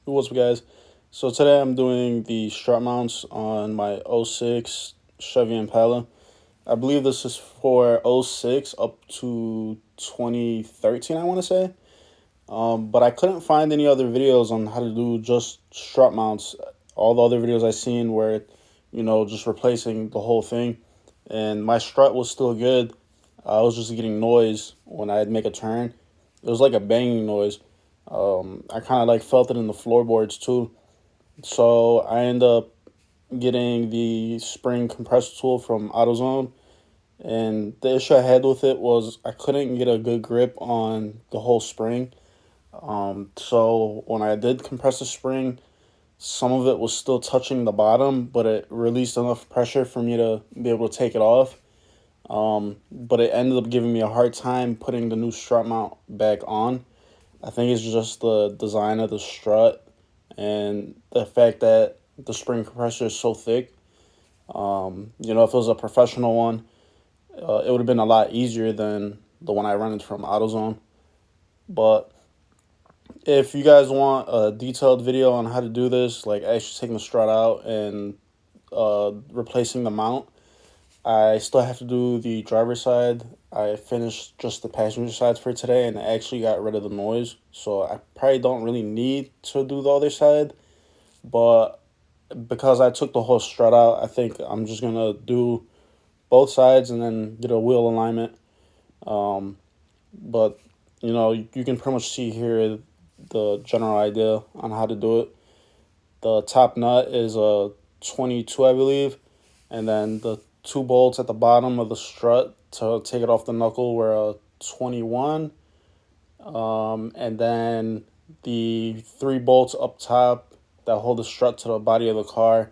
What's up, guys? So today I'm doing the strut mounts on my '06 Chevy Impala. I believe this is for '06 up to 2013, I want to say. But I couldn't find any other videos on how to do just strut mounts. All the other videos I seen were, just replacing the whole thing. And my strut was still good. I was just getting noise when I'd make a turn. It was like a banging noise. I kind of like felt it in the floorboards too. So I ended up getting the spring compressor tool from AutoZone, and the issue I had with it was I couldn't get a good grip on the whole spring. So when I did compress the spring, some of it was still touching the bottom, but it released enough pressure for me to be able to take it off. But it ended up giving me a hard time putting the new strut mount back on. I think it's just the design of the strut and the fact that the spring compressor is so thick. If it was a professional one, it would have been a lot easier than the one I rented from AutoZone. But if you guys want a detailed video on how to do this, like actually taking the strut out and replacing the mount, I still have to do the driver's side. I finished just the passenger side for today and I actually got rid of the noise. So I probably don't really need to do the other side. But because I took the whole strut out, I think I'm just going to do both sides and then get a wheel alignment. But, you can pretty much see here the general idea on how to do it. The top nut is a 22, I believe, and then the two bolts at the bottom of the strut to take it off the knuckle were a 21, and then the three bolts up top that hold the strut to the body of the car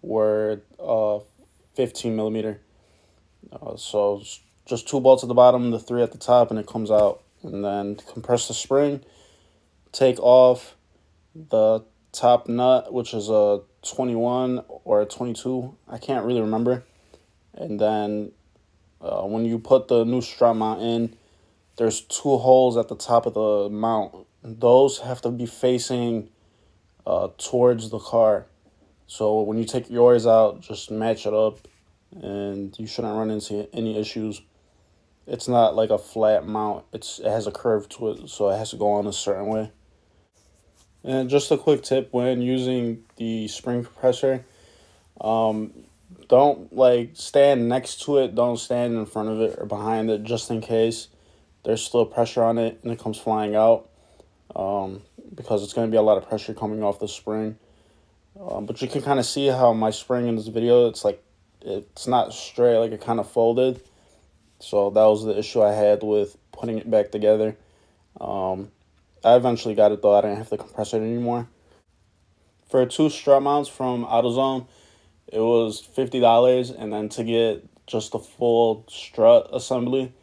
were 15 millimeter. So just two bolts at the bottom, the three at the top, and it comes out. And then compress the spring, take off the top nut, which is a 21 or a 22. I can't really remember. And then when you put the new strut mount in, there's two holes at the top of the mount. Those have to be facing towards the car. So when you take yours out, just match it up and you shouldn't run into any issues. It's not like a flat mount. It has a curve to it, so it has to go on a certain way. And just a quick tip when using the spring compressor, um, don't like stand next to it. Don't stand in front of it or behind it, just in case there's still pressure on it and it comes flying out. Because it's going to be a lot of pressure coming off the spring. But you can kind of see how my spring in this video, it's not straight, like it kind of folded. So that was the issue I had with putting it back together. I eventually got it though. I didn't have to compress it anymore. For two strut mounts from AutoZone, it was $50, and then to get just the full strut assembly,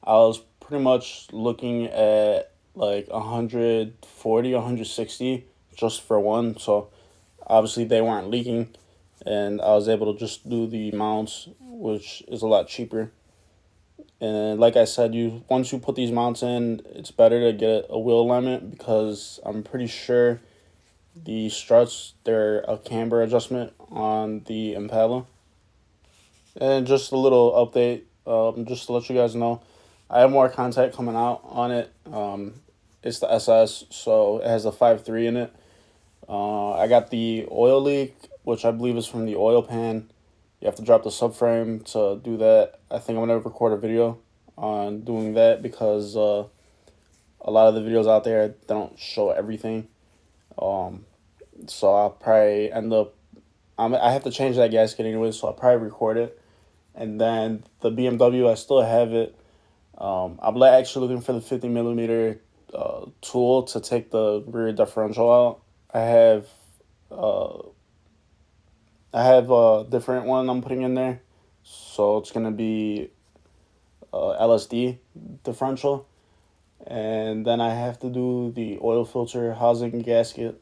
I was pretty much looking at like 140, 160 just for one. So obviously they weren't leaking, and I was able to just do the mounts, which is a lot cheaper. And like I said, you once you put these mounts in, it's better to get a wheel alignment because I'm pretty sure the struts, they're a camber adjustment on the Impala. And just a little update, just to let you guys know, I have more content coming out on it. It's the SS, so it has a 5.3 in it. I got the oil leak, which I believe is from the oil pan. You have to drop the subframe to do that. I think I'm going to record a video on doing that because a lot of the videos out there don't show everything. So I'll probably end up, I have to change that gasket anyway, so I'll probably record it. And then the BMW, I still have it. I'm actually looking for the 50 millimeter tool to take the rear differential out. Uh, I have a different one I'm putting in there, so it's gonna be LSD differential, and then I have to do the oil filter housing gasket.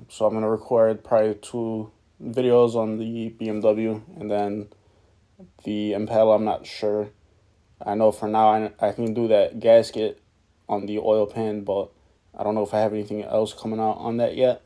So I'm gonna record probably two videos on the BMW, and then the Impala. I'm not sure. I know for now I can do that gasket on the oil pan, but I don't know if I have anything else coming out on that yet.